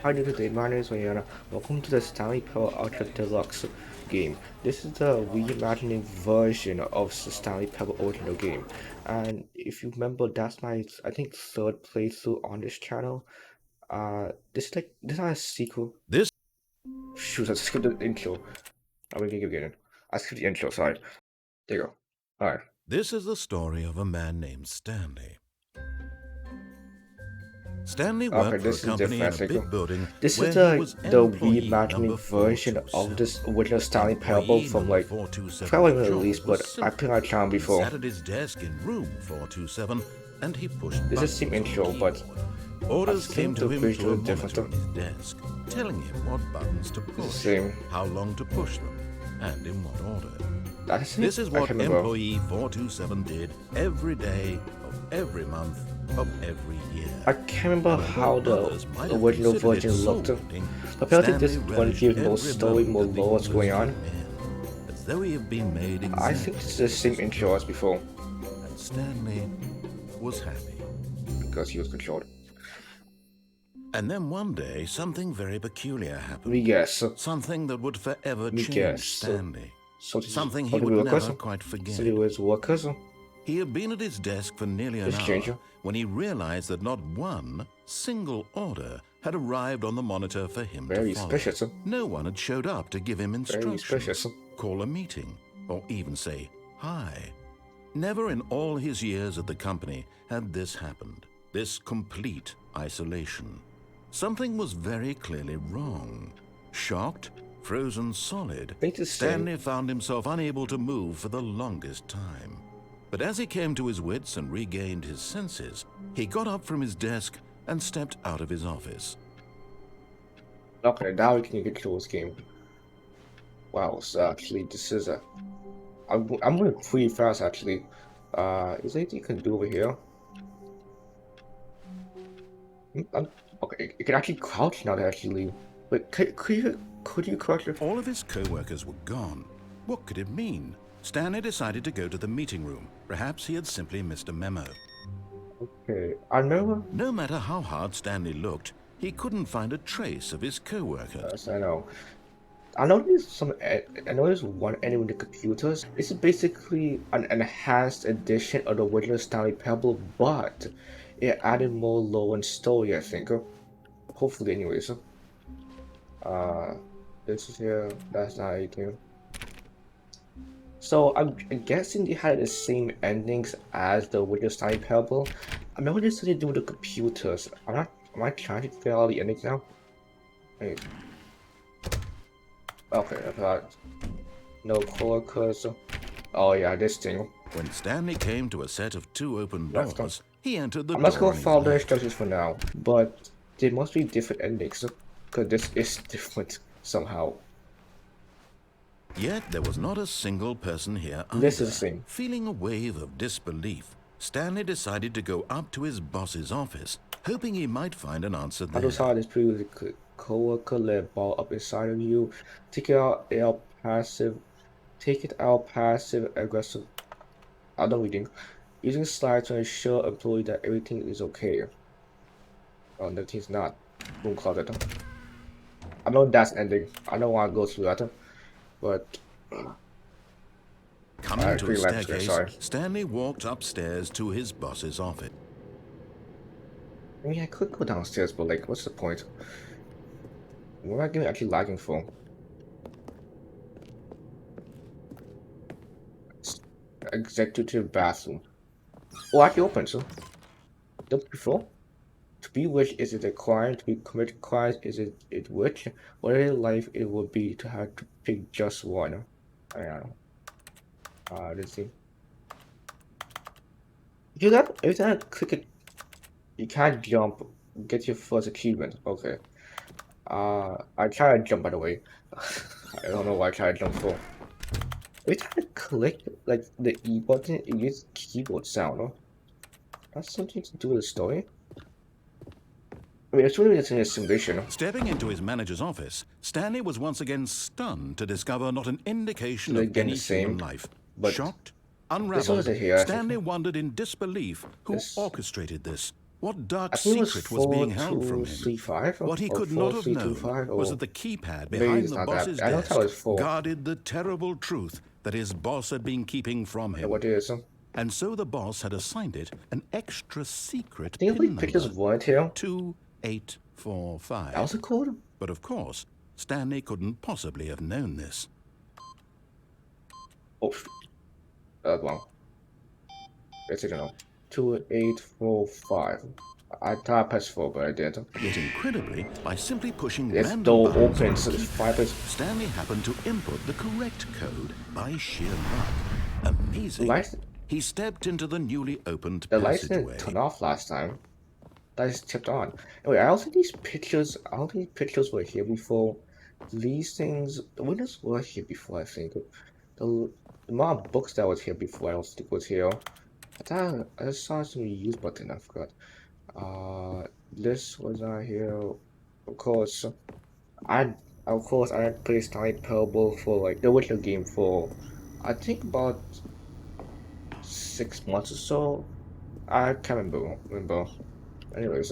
Hi today, my name is Mariana. Welcome to the Stanley Parable Ultra Deluxe game. This is the reimagining version of the Stanley Parable original game. And if you remember, that's my, I think, third playthrough on this channel. This is not a sequel. This Shoot, I skipped the intro. I'm gonna keep getting. I skipped the intro, sorry. There you go. Alright. this is the story of a man named Stanley. Stanley Okay, worked for a this is company in different. a big building This where is he was the employee reimagining number version of this original Stanley Parable Employee from number like 427 probably when it John released, was but I simple. put on channel He before. sat at his desk in room 427 and he pushed This is buttons the same on intro, the but keyboard. Orders I came think to the him through visual a is different. monitor on his desk, telling him what buttons to It's push, the same. how long to push them, and in what order. This is what employee 427 did every day of every month of every year. I can't remember how the original version looked. Apparently this one gives more story, more lore what's going on. As though he had been made exactly I think it's the same intro as before. And Stanley was happy. Because he was controlled. And then one day, something very peculiar happened. We guess. Something that would forever We change guess. Stanley. Something he would never quite forget. So he was workers. He had been at his desk for nearly an hour when he realized that not one single order had arrived on the monitor for him Very to follow. suspicious. No one had showed up to give him Very instructions, suspicious. call a meeting, or even say hi. Never in all his years at the company had this happened, this complete isolation. Something was very clearly wrong. Shocked, frozen solid, Stanley found himself unable to move for the longest time. But as he came to his wits and regained his senses, he got up from his desk and stepped out of his office. Okay, now we can get to this game. Wow, so actually this is a... I'm going pretty fast actually. Is there anything you can do over here? Okay, you can actually crouch now actually. But could you crouch? All of his co-workers were gone. What could it mean? Stanley decided to go to the meeting room. Perhaps he had simply missed a memo. Okay, I remember. No matter how hard Stanley looked, he couldn't find a trace of his co-workers. Yes, I know. I noticed one ending with the computers. It's basically an enhanced edition of the original Stanley Parable, but it added more lore and story, I think. Hopefully, anyways. This is here. That's not anything. So I'm guessing they had the same endings as the original Stanley Parable. I remember they started doing the computers. Am I trying to figure out the endings now? Wait. Okay, I thought no co-workers. Oh yeah, this thing. When Stanley came to a set of two open doors, he entered the door. I'm not gonna follow the instructions for now, but there must be different endings, because this is different somehow. Yet there was not a single person here either. This is the same. Feeling a wave of disbelief, Stanley decided to go up to his boss's office, hoping he might find an answer there. I just saw this previously. Co-worker let a ball up inside of you. Take it out passive aggressive. I'm not reading. Using slides to ensure employee that everything is okay. Oh, everything's not. Boom, close it. I know that's ending. I don't want to go through that, but coming to a staircase, Stanley walked upstairs to his boss's office. I mean, I could go downstairs, but like, what's the point? What am I getting actually lagging for? Executive bathroom. Oh, actually open, so. Don't before. To be which is it required? To be committed crimes is it which? What life it would be to have to pick just one? I don't know. Let's see. You got every time I click it, you can't jump. Get your first achievement. Okay. I try to jump, by the way. I don't know why I try to jump for. Every time I click like the E button, it uses keyboard sound. Huh? That's something to do with the story. I mean, it's really just in a simulation. Stepping into his manager's office, Stanley was once again stunned to discover not an indication of any human life. Shocked, unraveled, Stanley wondered in disbelief who orchestrated this. What dark I think it was secret was being held from him? 4235 What he or could not have known 4325 was or that the keypad maybe behind it's the not that. boss's I don't tell desk it's 4. guarded the terrible truth that his boss had been keeping from And him. what is And so the boss had assigned it an extra secret I think pin we number, pictures one here. 2845. That was a code? But of course, Stanley couldn't possibly have known this. Oh, wrong. It's I don't know. 2845. I thought I pressed 4, but I didn't. Yet incredibly, by simply pushing This random door buttons on opens, so the there's keypad, 5 Stanley happened to input the correct code by sheer luck. Amazing. lights. He stepped into the newly opened The lights passageway. didn't turn off last time. That is tipped on. Anyway, I don't think these pictures. I don't think pictures were here before. These things. The windows were here before. I think. The amount of books that was here before. I don't think was here. I thought I just saw some use button. I forgot. This was not here. Of course, I played Stanley Parable for like the original game for I think about 6 months or so. I can't remember. Anyways,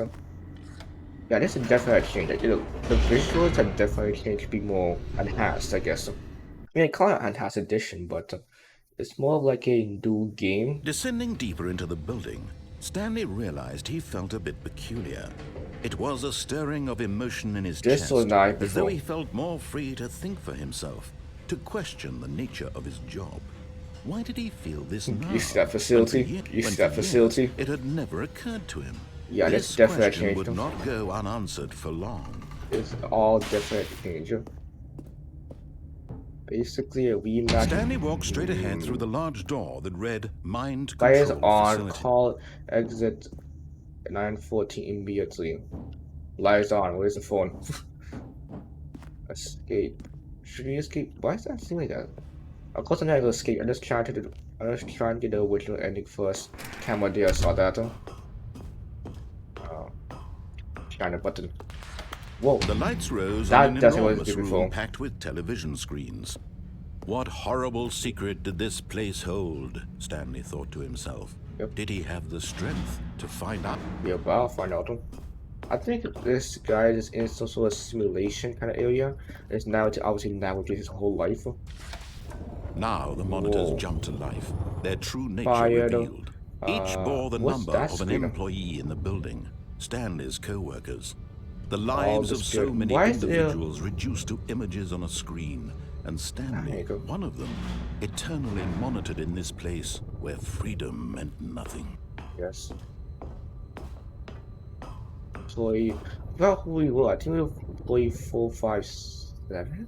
yeah, this is definitely a change. Like, the visuals have definitely changed to be more enhanced, I guess. I mean, I call it enhanced edition, but it's more of like a new game. Descending deeper into the building, Stanley realized he felt a bit peculiar. It was a stirring of emotion in his This chest, was not as though before. he felt more free to think for himself, to question the nature of his job. Why did he feel this now? You see that facility? You see that facility? It had never occurred to him. Yeah, This this definitely question changed would him. not go unanswered for long. It's all definitely change. Basically, a reimagined. Stanley walked straight ahead through the large door that read Mind Fires Control on. Facility. Call exit 914 immediately. Lights on. Where's the phone? Escape. Should we escape? Why is that seem like that? Of course, I'm not gonna escape. I'm just trying to get the original ending first. Camera there, I saw that. China button. Whoa. The lights rose That in an doesn't work enormous before. room packed with television screens. What horrible secret did this place hold? Stanley thought to himself. Yep. Did he have the strength to find out? Yeah, but I'll find out. I think this guy is in some sort of simulation kind of area. It's now to obviously navigate his whole life. Now the monitors Whoa. jumped to life, their true nature Fired. revealed. Each bore the what's number that of an screen? employee in the building, Stanley's co-workers. The lives of this so good. many Why is there- individuals reduced to images on a screen, and Stanley, go. one of them, eternally monitored in this place where freedom meant nothing. Yes. Employee. Well, who we were? I think we were employee 457.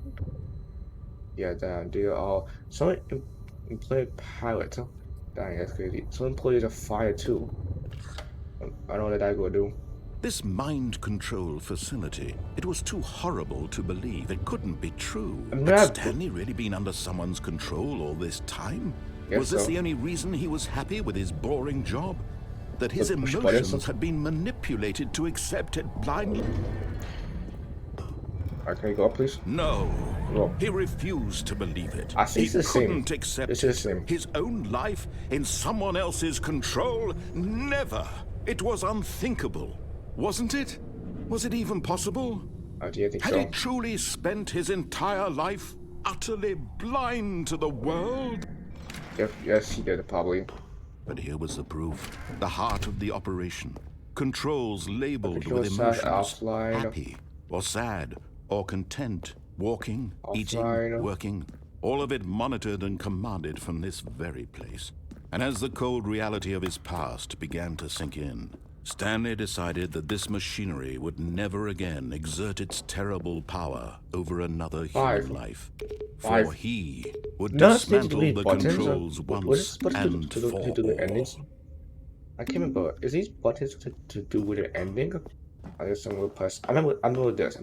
Yeah, damn. They are some employee pilot. Huh? Dang, that's crazy. Some employees are fired too. I don't know what that gonna do. This mind control facility, it was too horrible to believe. It couldn't be true. I'm Had not- Stanley really been under someone's control all this time? Guess Was this so. the only reason he was happy with his boring job? That his Push buttons? emotions had been manipulated to accept it blindly? Alright, can you go up, please? No. Go. He refused to believe it. I think He it's the same. couldn't accept It's the same. his own life in someone else's control. Never. It was unthinkable. Wasn't it? Was it even possible? Do you think Had so? he truly spent his entire life utterly blind to the world? Yes, he did, probably. But here was the proof. The heart of the operation. Controls labeled Control with sad, emotions. offline. Happy, or sad, or content. Walking, eating, Offline. working. All of it monitored and commanded from this very place. And as the cold reality of his past began to sink in, Stanley decided that this machinery would never again exert its terrible power over another human life. For Five. he would No, it's supposed to dismantle be the buttons. controls What is once supposed to and do for to do the all. endings? I can't remember. Is these buttons to do with the ending? I guess I'm gonna press. I remember this.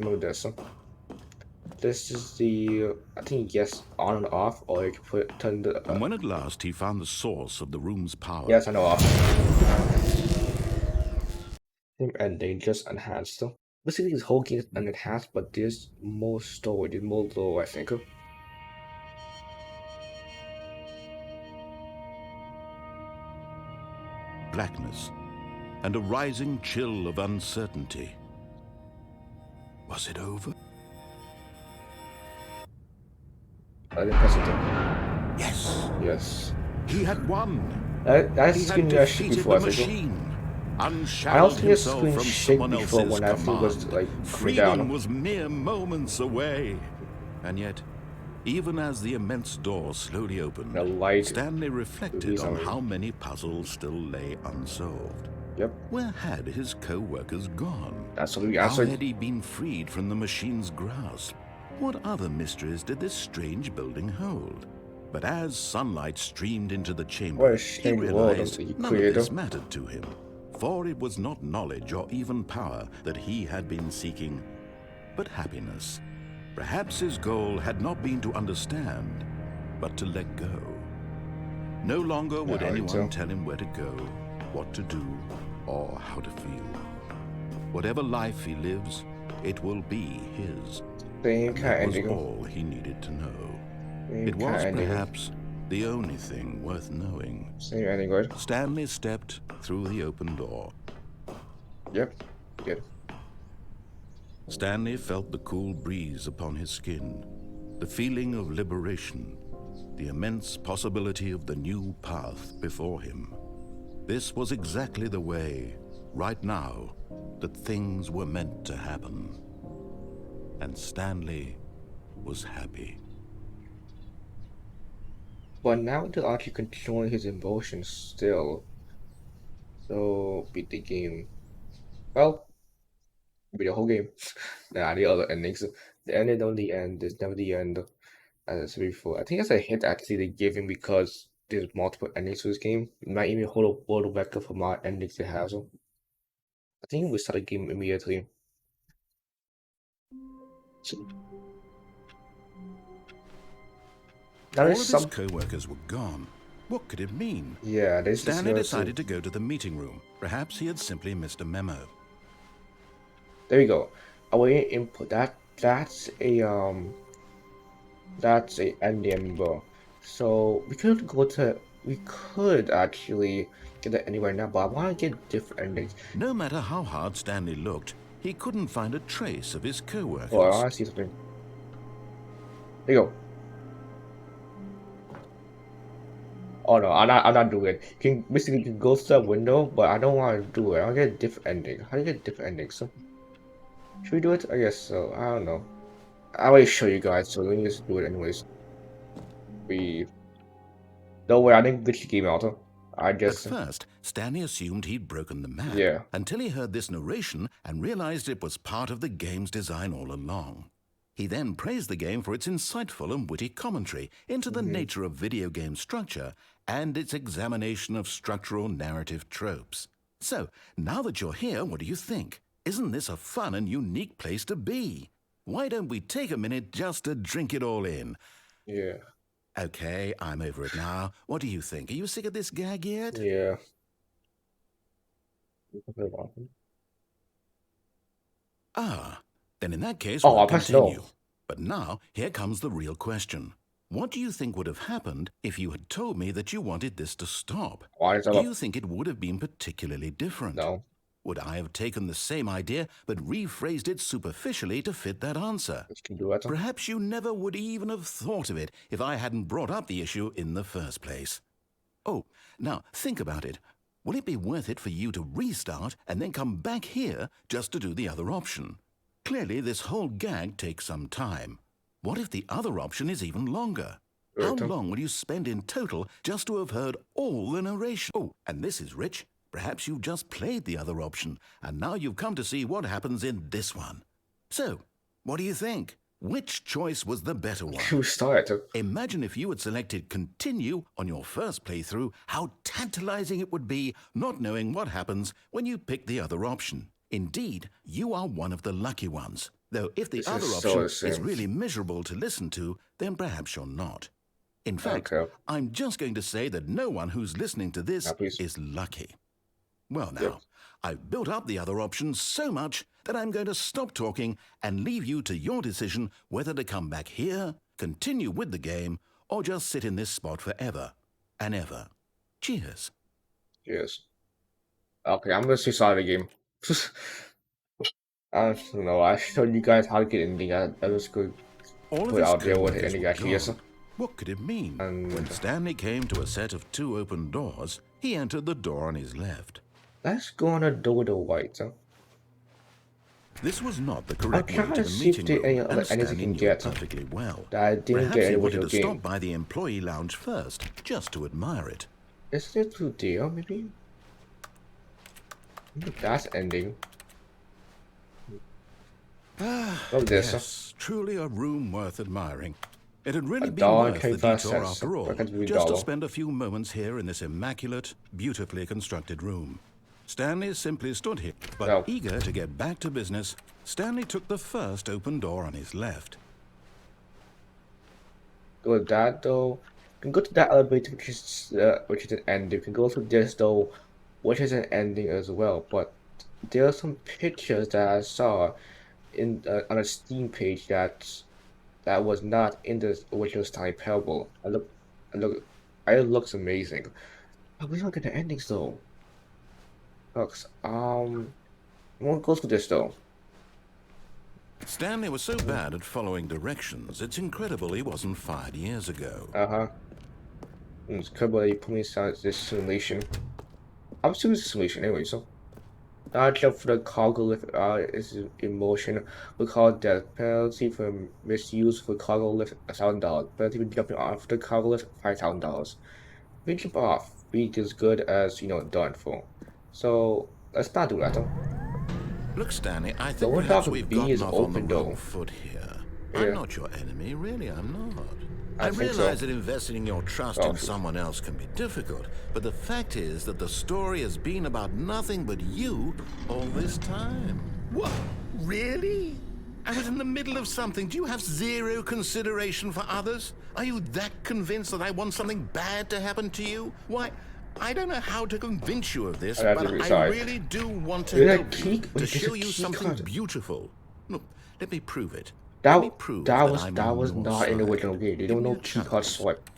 This is the, I think, yes, on and off, or you can turn the. And when at last he found the source of the room's power, Yes, I know off. Ending just enhanced. Basically, this whole game is enhanced, but there's more story, there's more lore, I think. blackness, and a rising chill of uncertainty. Was it over? I didn't press it. Yes. Yes. He had won. That He screen had shook defeated before, the I think. machine, I unshackled also think the himself screen from shake someone before else's when I think was command. like coming Freedom down. was mere moments away. And yet, even as the immense door slowly opened, The light Stanley reflected release on on me. how many puzzles still lay unsolved. Yep. Where had his co-workers gone? That's what we How answered. had he been freed from the machine's grasp? What other mysteries did this strange building hold? But as sunlight streamed into the What chamber, a he strange world realized of the none of creator. this mattered to him. For it was not knowledge or even power that he had been seeking, but happiness. Perhaps his goal had not been to understand, but to let go. No longer would anyone tell him where to go, what to do, or how to feel. Whatever life he lives, it will be his. Same And kind that of was ending. all he needed to know. Same It was kind of ending. perhaps the only thing worth knowing. Same ending, right? Stanley stepped through the open door. Yep. Good. Stanley felt the cool breeze upon his skin, the feeling of liberation, the immense possibility of the new path before him. This was exactly the way, right now, that things were meant to happen. And Stanley was happy. But now to actually controlling his emotions still. So beat the game. Well, beat the whole game. Nah, the other endings. The ending on the end is never the end. As I said before, I think that's a hint actually they gave him because there's multiple endings to this game. It might even hold a world record for more endings they have. So I think we start the game immediately. So, now All there's of his some. co-workers were gone. What could it mean? Yeah, there's this Stanley here decided too. to go to the meeting room. Perhaps he had simply missed a memo. There we go. Away input. That's a ending, bro. So we could actually get that ending right now, but I want to get different endings. No matter how hard Stanley looked, he couldn't find a trace of his Oh, I co-workers. want to see something. There you go. Oh no, I'm not doing it. Basically you can go to that window, but I don't want to do it. I'll get a different ending. How do you get a different ending? So should we do it? I guess so. I don't know. I'll always show you guys, so let me just do it anyways. Don't worry, I didn't glitch the game out. I At just first, Stanley assumed he'd broken the map, yeah. until he heard this narration and realized it was part of the game's design all along. He then praised the game for its insightful and witty commentary into the nature of video game structure and its examination of structural narrative tropes. So, now that you're here, what do you think? Isn't this a fun and unique place to be? Why don't we take a minute just to drink it all in? Yeah. Okay, I'm over it now. What do you think? Are you sick of this gag yet? Yeah. Ah, then in that case, Oh, we'll I pressed no. continue. But now, here comes the real question. What do you think would have happened if you had told me that you wanted this to stop? Why is that Do up? you think it would have been particularly different? No. Would I have taken the same idea but rephrased it superficially to fit that answer? You can do that. Perhaps you never would even have thought of it if I hadn't brought up the issue in the first place. Oh, now think about it. Will it be worth it for you to restart and then come back here just to do the other option? Clearly, this whole gag takes some time. What if the other option is even longer? How long will you spend in total just to have heard all the narration? Oh, and this is rich. Perhaps you've just played the other option, and now you've come to see what happens in this one. So, what do you think? Which choice was the better one? You start. Imagine if you had selected continue on your first playthrough, how tantalizing it would be not knowing what happens when you pick the other option. Indeed, you are one of the lucky ones. Though if the This other is so option is insane. really miserable to listen to, then perhaps you're not. In fact, Okay. I'm just going to say that no one who's listening to this Now, please. is lucky. Well now, Yep. I've built up the other options so much that I'm going to stop talking and leave you to your decision whether to come back here, continue with the game, or just sit in this spot forever and ever. Cheers. Yes. Okay, I'm gonna switch out of the game. I don't know. I showed you guys how to get ending. I just go All of put his out there what the co-workers ending were actually is. gone. What could it mean? When And Stanley came to a set of 2 open doors, he entered the door on his left. let's go on the door with the white. This was not the I'm correct way trying to to the see if meeting there any room, other and endings you Stanley can knew it get perfectly well. that I didn't Perhaps get he in the wanted original to game. stop by the employee lounge first, just to admire it. Is there through there, maybe? That's ending. Love this. Yes, truly a room worth admiring. It had really been worth the $1.25. detour after all, I can't believe just to dollar. spend a few moments here in this immaculate, beautifully constructed room. Stanley simply stood here, but No. eager to get back to business, Stanley took the first open door on his left. Go to that though. You can go to that elevator, which is an ending. You can go to this though, which is an ending as well. But there are some pictures that I saw in on a Steam page that was not in the original Stanley Parable. I look, it looks amazing. But we don't get the endings though. Looks I won't go through this though. Stanley was so bad at following directions, it's incredible he wasn't fired years ago. Uh-huh. It's currently putting inside this simulation. I'm assuming it's a simulation anyway, so jump for the cargo lift is in motion. We call death penalty for misuse for cargo lift $1,000. Penalty for jumping off the cargo lift $5,000. We jump off, be as good as done for. So let's not do that though. Look, Stanley, I The think one perhaps top we've B gotten is off on the open wrong though. foot here. Yeah. I'm not your enemy, really, I'm not. I think realize so. that investing your trust Oh. in someone else can be difficult, but the fact is that the story has been about nothing but you all this time. What? Really? I was in the middle of something. Do you have zero consideration for others? Are you that convinced that I want something bad to happen to you? Why, I don't know how to convince you of this, I have to but I decide. really do want to Is that help key- you, wait, to there's a show you key something card. beautiful. Look, let me prove it. That Let me prove that I'm that on was your not in the side. original game. They Give don't me know a key card chance. swipe.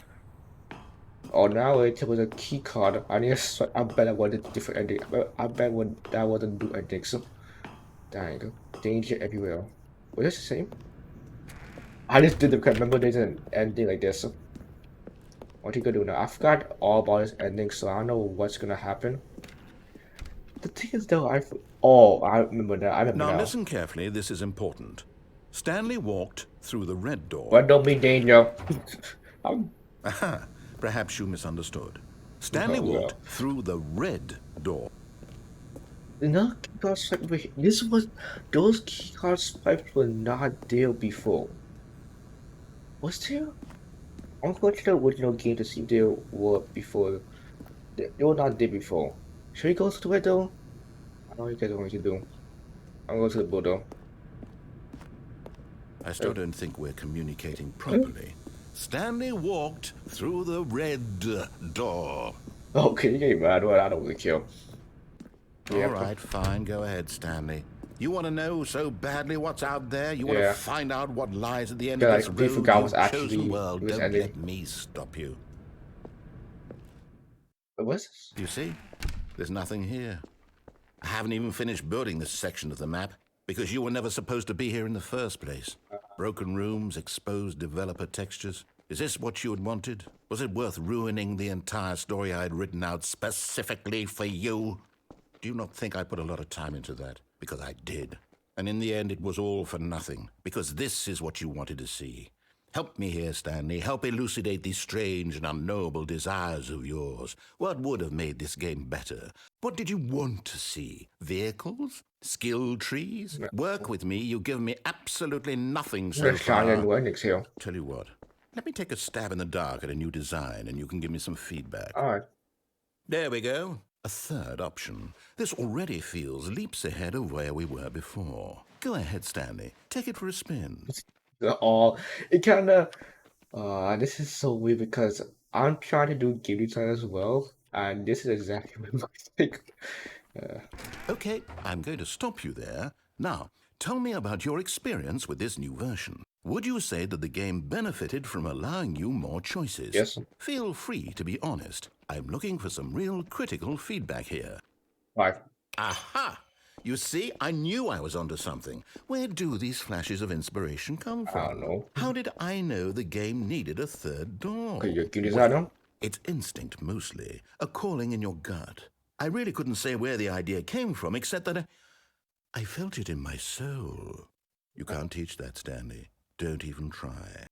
Oh, now it was a key card. I need to swipe. I bet I wanted different ending. I bet when that wasn't do ending. So, dang, danger everywhere. Was this the same? I just did the because remember there's an ending like this. What you gonna do now? I forgot all about this ending, so I don't know what's gonna happen. The thing is though, I remember that. I remember Now now. listen carefully, this is important. Stanley walked through the red door. But don't be danger. I'm Aha, perhaps you misunderstood. Stanley Oh, well. walked through the red door. No key card swipe. This was those key card swipes were not there before. Was there? I'm going to the original game to see if there were before. They were not there before. Should we go to it though? I don't know what you guys want me to do. I'm going to the Buddha. I still don't think we're communicating properly. Stanley walked through the red door. Okay, you get mad. Well, I don't really care. All right, fine. Go ahead, Stanley. You want to know so badly what's out there? You want Yeah. to find out what lies at the end Yeah, of I this completely road forgot you've what's actually chosen? Well, this don't ending. let me stop you. What's this? You see? There's nothing here. I haven't even finished building this section of the map because you were never supposed to be here in the first place. Broken rooms, exposed developer textures. Is this what you had wanted? Was it worth ruining the entire story I had written out specifically for you? Do you not think I put a lot of time into that? Because I did. And in the end, it was all for nothing. Because this is what you wanted to see. Help me here, Stanley. Help elucidate these strange and unknowable desires of yours. What would have made this game better? What did you want to see? Vehicles? Skill trees? Work with me. You've given me absolutely nothing so There's trying far. new endings here. Tell you what. Let me take a stab in the dark at a new design, and you can give me some feedback. All right. There we go. A third option. This already feels leaps ahead of where we were before. Go ahead, Stanley. Take it for a spin. Oh, it kind of. This is so weird because I'm trying to do game design as well, and this is exactly what my mistake. Okay, I'm going to stop you there. Now, tell me about your experience with this new version. Would you say that the game benefited from allowing you more choices? Yes. Feel free to be honest. I'm looking for some real critical feedback here. 5. Aha! You see, I knew I was onto something. Where do these flashes of inspiration come I don't from? know. How did I know the game needed a third Okay, door? you give this Well, item. it's instinct mostly, a calling in your gut. I really couldn't say where the idea came from, except that I felt it in my soul. You can't teach that, Stanley. Don't even try.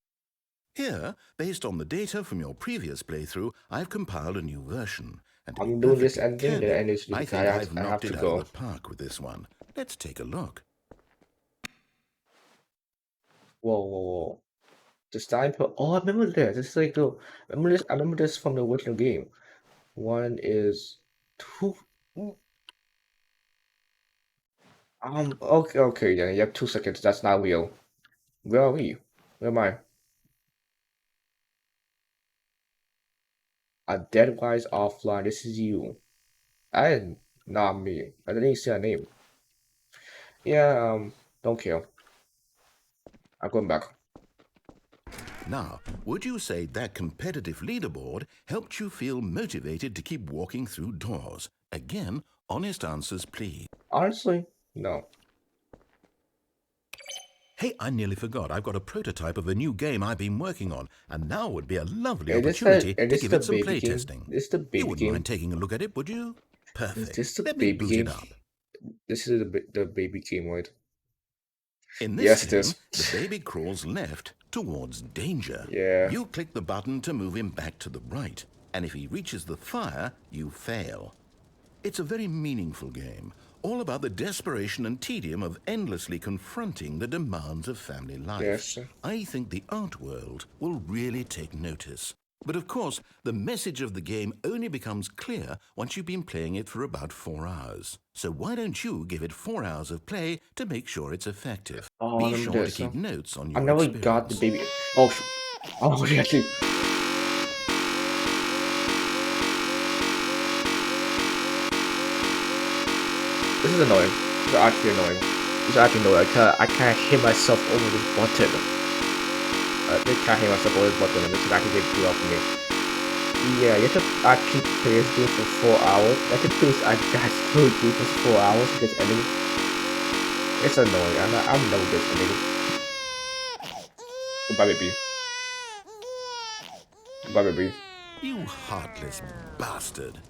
Here, based on the data from your previous playthrough, I've compiled a new version. And to be I'm doing this perfectly ending, the candid, ending is I really think guy. I've I have knocked to it out of go. the park with this one. Let's take a look. Whoa, whoa, whoa. The Stanley Parable. Oh, I remember this. This is like the. Remember this? I remember this from the original game. One is two. Okay, okay. Then you have 2 seconds. That's not real. Where are we? Where am I? A dead wise offline. This is you. I not me. I didn't see a name. Yeah. Don't care. I'm going back. Now, would you say that competitive leaderboard helped you feel motivated to keep walking through doors? Again, honest answers, please. Honestly, no. Hey, I nearly forgot. I've got a prototype of a new game I've been working on, and now would be a lovely Is this the? opportunity Is to this give the it some baby game? playtesting. This the You baby wouldn't mind game? taking a look at it, would you? Is Perfect. this the Let me baby boot it game? up. This is the baby game, right? In this Yes, it game, is. the baby crawls left towards danger. Yeah. You click the button to move him back to the right, and if he reaches the fire, you fail. It's a very meaningful game, all about the desperation and tedium of endlessly confronting the demands of family life. Yes. I think the art world will really take notice. But of course, the message of the game only becomes clear once you've been playing it for about 4 hours. So why don't you give it 4 hours of play to make sure it's effective? Oh, I Be remember sure to this. keep notes on I your never got the experience. baby. Oh, oh, actually. This is annoying. This is actually annoying. This is actually annoying. I can't hit myself over this button. I can't hit myself over this button, and this is actually getting too up for me. Yeah, you have to actually play this game for 4 hours. I can play this actually do for 4 hours to get ending. It's annoying. I'm never get ending. Goodbye, baby. Goodbye, baby. You heartless bastard.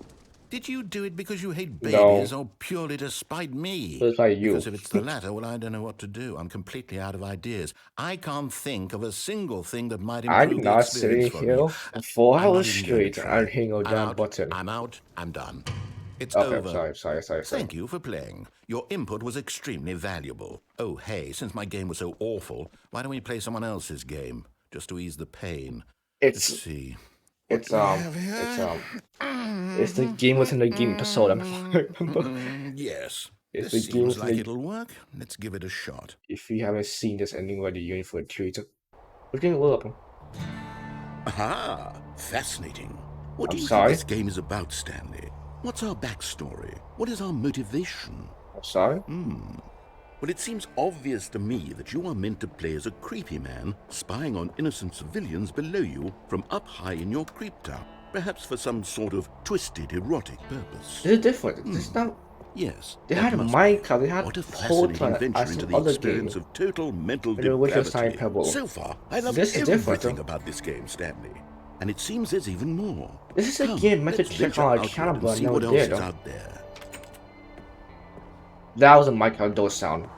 Did you do it because you hate No, babies or purely to spite me? it's like you. Because if it's the latter, well, I don't know what to do. I'm completely out of ideas. I can't think of a single thing that might I'm improve the not experience sitting for me. here for 4 hours I'm not even going to straight and try. hitting a I'm damn out. button. I'm out. I'm done. It's Okay, I'm over. sorry. Thank you for playing. Your input was extremely valuable. Oh, hey, since my game was so awful, why don't we play someone else's game? Just to ease the pain. Let's It's see. What it's do we have it's here? it's the game within the game episode. I remember. Yes, It's this the game seems within like the. it'll work. Let's give it a shot. If you haven't seen this ending, where you're in for a treat. We're getting up. Aha! Fascinating. What I'm do you think sorry. this game is about, Stanley? What's our backstory? What is our motivation? I'm sorry. Well, it seems obvious to me that you are meant to play as a creepy man spying on innocent civilians below you from up high in your creep tower, perhaps for some sort of twisted erotic purpose. This is different. This is not. Yes, They that had must be. Minecraft. They had What a whole fascinating time venture as into some the other experience game. of total mental In the original Stanley depravity. Parable. So far, I love This is different. everything about this game, Stanley. And it seems there's even more. This is a Come, game meant to let's check venture on a outward channel, and but I see never what else did. is out there. That was a Minecraft door sound.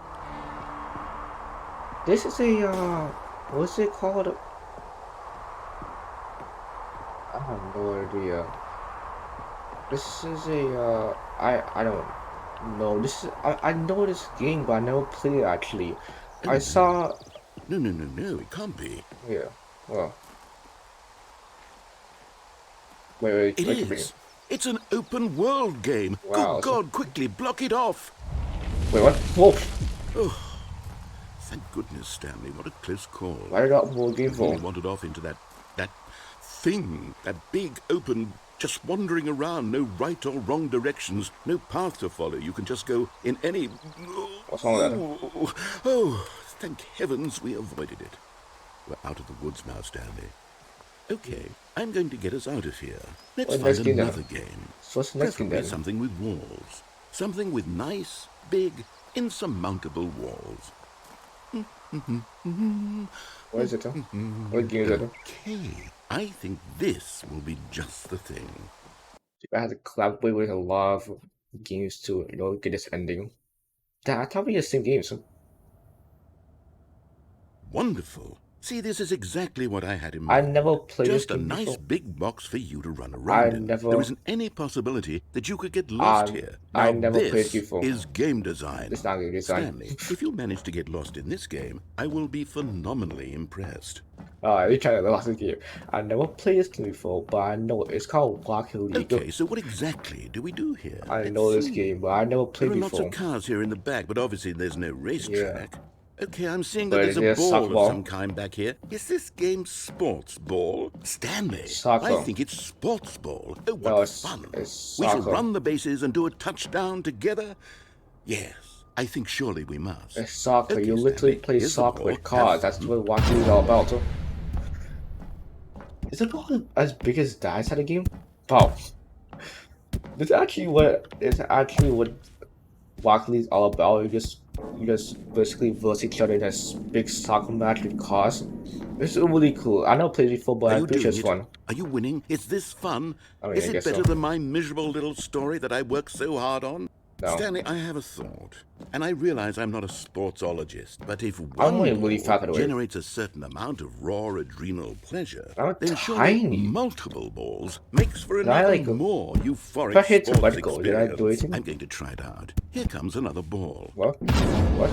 This is a what's it called? I have no idea. This is a I don't know. This is I know this game, but I never played it actually. Oh, I no. saw No, it can't be. yeah. Well, wait, It wait a minute. is. It's an open world game. Wow. Good God, quickly block it off. Wait, what? Whoa! Oh, thank goodness, Stanley. What a close call. Why did that whole game I really for? wandered off into that thing, that big open, just wandering around, no right or wrong directions, no path to follow. You can just go in any. What's wrong with that? Oh, thank heavens we avoided it. We're out of the woods now, Stanley. Okay, I'm going to get us out of here. Let's What's find next game then? another game. So what's the next game Preferably then? something with walls. Something with nice, big, insurmountable walls. What is it? What game is it? Okay, I think this will be just the thing. I had to collaborate with a lot of games to get this ending. I thought we had the same games. Wonderful. See, this is exactly what I had in I mind. never played this Just a game nice before. big box for you to run I around in. never There isn't any possibility that you could get lost here. I Now never played this this before. is game design. It's not game design. Stanley, if you manage to get lost in this game, I will be phenomenally impressed. You trying to lost the game. I never played this game before, but I know it's called Rocket League. Okay, so what exactly do we do here? I Let's know this see. game, but I never There played are lots before. of cars here in the back, but obviously there's no racetrack. Okay, I'm seeing that But there's a there's ball soccer of ball. some kind back here. Is this game sports ball? Stanley, Soccer. I think it's sports ball. Oh, what No, it's fun. it's We shall soccer. run the bases and do a touchdown together. Yes, I think surely we must. It's soccer. Okay, You literally Stanley, play here's the soccer ball. with cars. Have That's fun. what Rocket League is all about. Is the ball as big as the inside the game? Wow. This is actually what Rocket League is all about. You just basically verse each other in a big soccer match with cars. It's really cool. I never played before, but Are I'm you pretty sure doing it's it? fun. Are you winning? Is this fun? I mean, Is I it guess better so. than my miserable little story that I worked so hard on? No. Stanley, I have a thought, and I realize I'm not a sportsologist, but if I'm one only really ball fat, by the way. generates a certain amount of raw adrenal pleasure, I'm then surely tiny. multiple balls makes for an I even like- more euphoric If I hit sports vertical, did I do experience. anything? I'm going to try it out. Here comes another ball. What? What?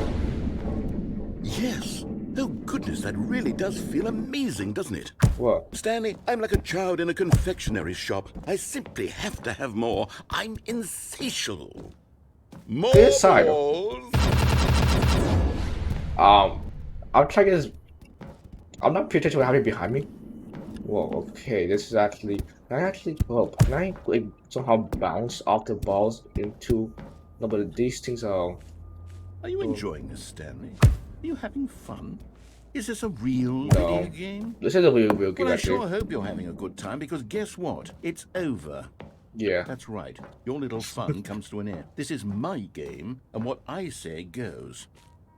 Yes. Oh, goodness, that really does feel amazing, doesn't it? What? Stanley, I'm like a child in a confectionery shop. I simply have to have more. I'm insatiable. More This side. balls. I'm trying this. I'm not pretty sure what happened behind me. Whoa, okay, this is actually. Can I like somehow bounce off the balls into? No, but these things are. Are you enjoying this, Stanley? Are you having fun? Is this a real No. video game? This is a real game Well, I actually. sure hope you're having a good time, because guess what? It's over. Yeah. That's right. Your little fun comes to an end. This is my game, and what I say goes.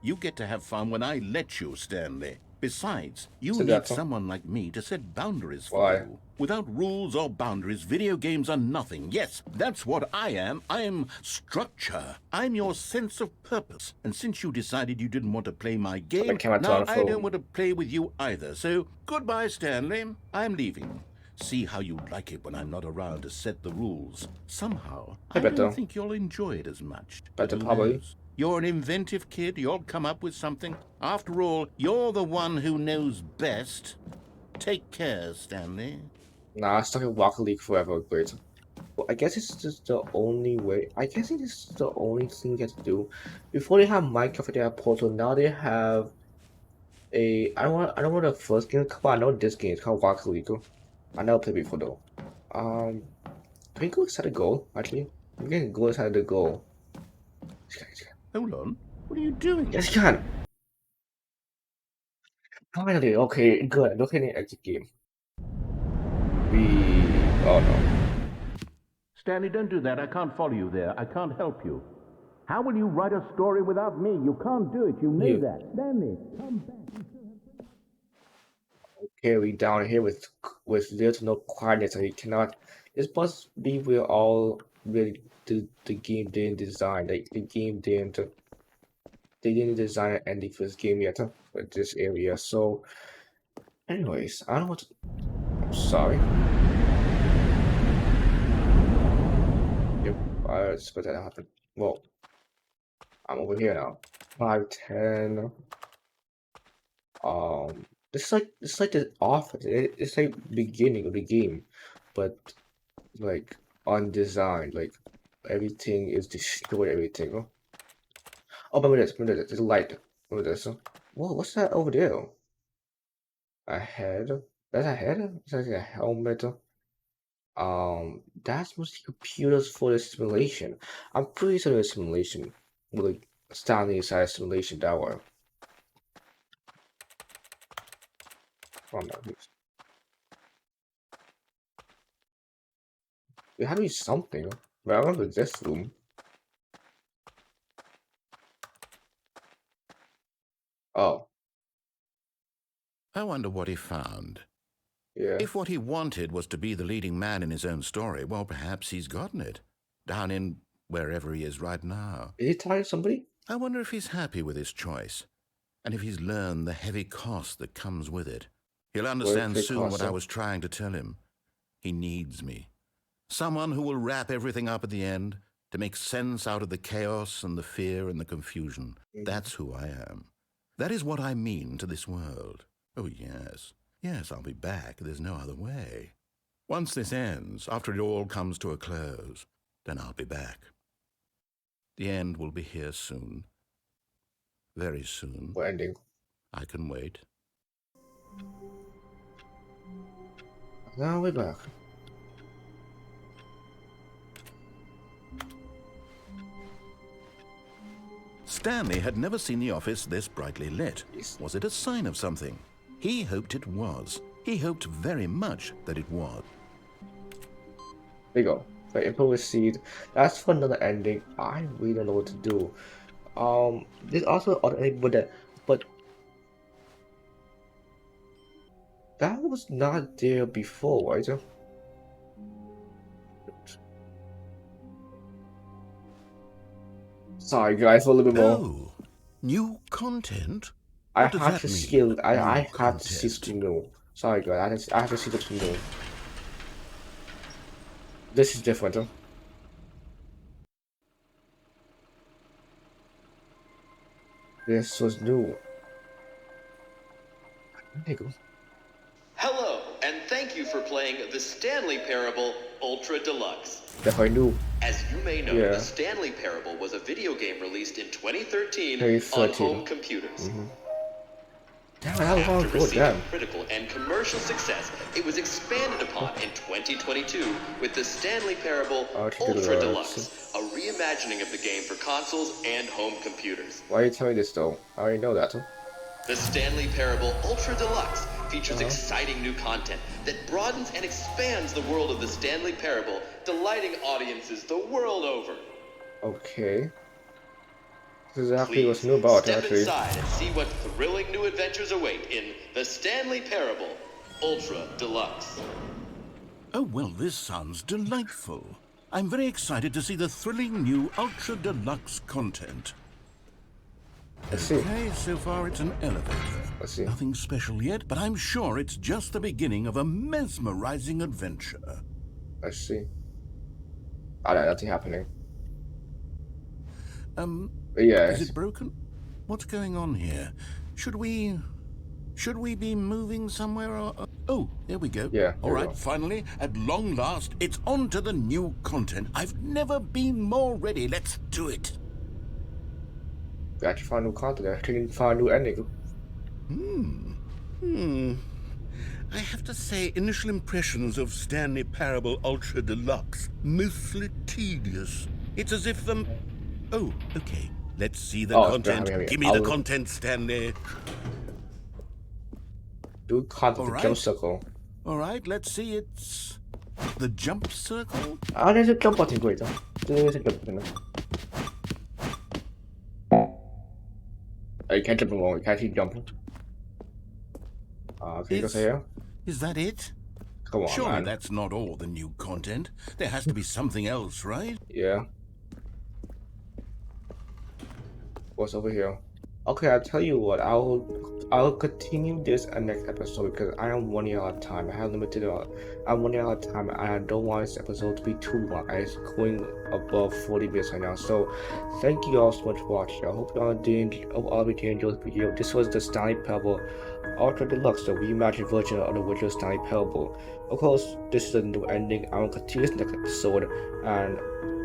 You get to have fun when I let you, Stanley. Besides, you So need that's all? someone like me to set boundaries for Why? you. Without rules or boundaries, video games are nothing. Yes, that's what I am. I'm structure. I'm your sense of purpose. And since you decided you didn't want to play my game, camera now turn I for- don't want to play with you either. So, goodbye, Stanley. I'm leaving. See how you like it when I'm not around to set the rules. Somehow, I better. don't think you'll enjoy it as much. But Better who probably. knows? You're an inventive kid. You'll come up with something. After all, you're the one who knows best. Take care, Stanley. Nah, I stuck in Rocket League forever. Great. Well, I guess it's just the only way. I guess it is the only thing you get to do. Before they have Minecraft, they have Portal. Now they have a. I don't know the first game. Come on, I know this game. It's called Rocket League. I never played before though. Can we go inside the goal? Actually, we can go inside the goal. Hold on. What are you doing? Yes, you can. Finally, okay, good. Look at the exit game. Oh no. Stanley, don't do that. I can't follow you there. I can't help you. How will you write a story without me? You can't do it. You know Yeah. that. Stanley, come back. Okay, we down here with little to no quietness, and you cannot. This must be where all really the game didn't design. Like the game didn't. They didn't design an ending for this game yet for this area. So, anyways, I don't know what. I'm sorry. Yep, I expect that to happen. Well, I'm over here now. 510. It's like the off. It's like beginning of the game, but like undesigned. Like everything is destroyed. Everything. Oh, remember this. Remember this. There's a light. Remember this. Whoa, what's that over there? A head. That's a head. It's like a helmet. That's mostly computers for the simulation. I'm pretty sure there's simulation with like Stanley inside simulation that way. Oh no. It had to be something. But I remember this room. I wonder what he found. Yeah. If what he wanted was to be the leading man in his own story, well, perhaps he's gotten it. Down in wherever he is right now. Is he tired of somebody? I wonder if he's happy with his choice, and if he's learned the heavy cost that comes with it. He'll understand soon what I was trying to tell him. He needs me. Someone who will wrap everything up at the end, to make sense out of the chaos and the fear and the confusion. That's who I am. That is what I mean to this world. Oh, yes. Yes, I'll be back. There's no other way. Once this ends, after it all comes to a close, then I'll be back. The end will be here soon. Very soon. What ending? I can wait. Now we're back. Stanley had never seen the office this brightly lit. Was it a sign of something? He hoped it was. He hoped very much that it was. There you go. The info seed. That's for another ending. I really don't know what to do. There's also other ending, but that was not there before, right? Sorry guys, for a little bit more. Oh, new content? I have to see something new. Sorry guys, I have to see something new. This is different, huh? This was new. There you go. Hello, and thank you for playing the Stanley Parable Ultra Deluxe. Definitely new. As you may know, the Stanley Parable was a video game released in 2013 on home computers. Damn, that was long After ago, receiving critical and commercial success, it was expanded upon in 2022 with the Stanley Parable Ultra Deluxe, a reimagining of the game for consoles and home computers. Why are you telling me this though? I already know that. Huh? The Stanley Parable Ultra Deluxe features exciting new content that broadens and expands the world of the Stanley Parable, delighting audiences the world over. Okay. This is exactly what's new about step actually. inside and see what thrilling new adventures await in the Stanley Parable Ultra Deluxe. Oh, well, this sounds delightful. I'm very excited to see the thrilling new Ultra Deluxe content. Let's see. Okay, so far it's an elevator. Let's see. Nothing special yet, but I'm sure it's just the beginning of a mesmerizing adventure. Let's see. Oh, no, nothing happening. Yeah. Is it broken? What's going on here? Should we be moving somewhere or... Oh, there we go. Yeah. All right, finally, at long last, it's on to the new content. I've never been more ready. Let's do it. We actually found new content. Actually found new ending. I have to say, initial impressions of Stanley Parable Ultra Deluxe, mostly tedious. It's as if the... Oh, okay. Let's see the content. Give me the content, Stanley. Do content the jump circle. All right, let's see. It's the jump circle. Ah, there's a jump button. Great. There's a jump button. You can't jump along. You can't keep jumping. Can you go here? Is that it? Come on, surely man. That's not all the new content. There has to be something else, right? Yeah. What's over here? Okay, I'll tell you what. I'll continue this in next episode because I am running out of time. I have limited. I'm running out of time, and I don't want this episode to be too long. It's going above 40 minutes right now. So, thank you all so much for watching. I hope y'all did enjoy this video. This was the Stanley Parable Ultra Deluxe, the reimagined version of the original Stanley Parable. Of course, this is a new ending. I will continue this next episode, and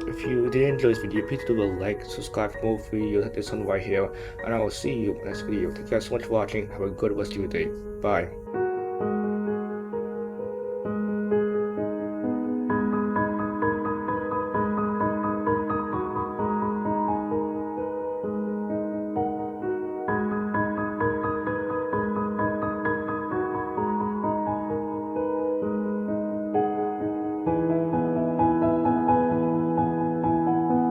if you did enjoy this video, please do a like, subscribe for more videos like this one right here, and I will see you in the next video. Thank you guys so much for watching. Have a good rest of your day. Bye.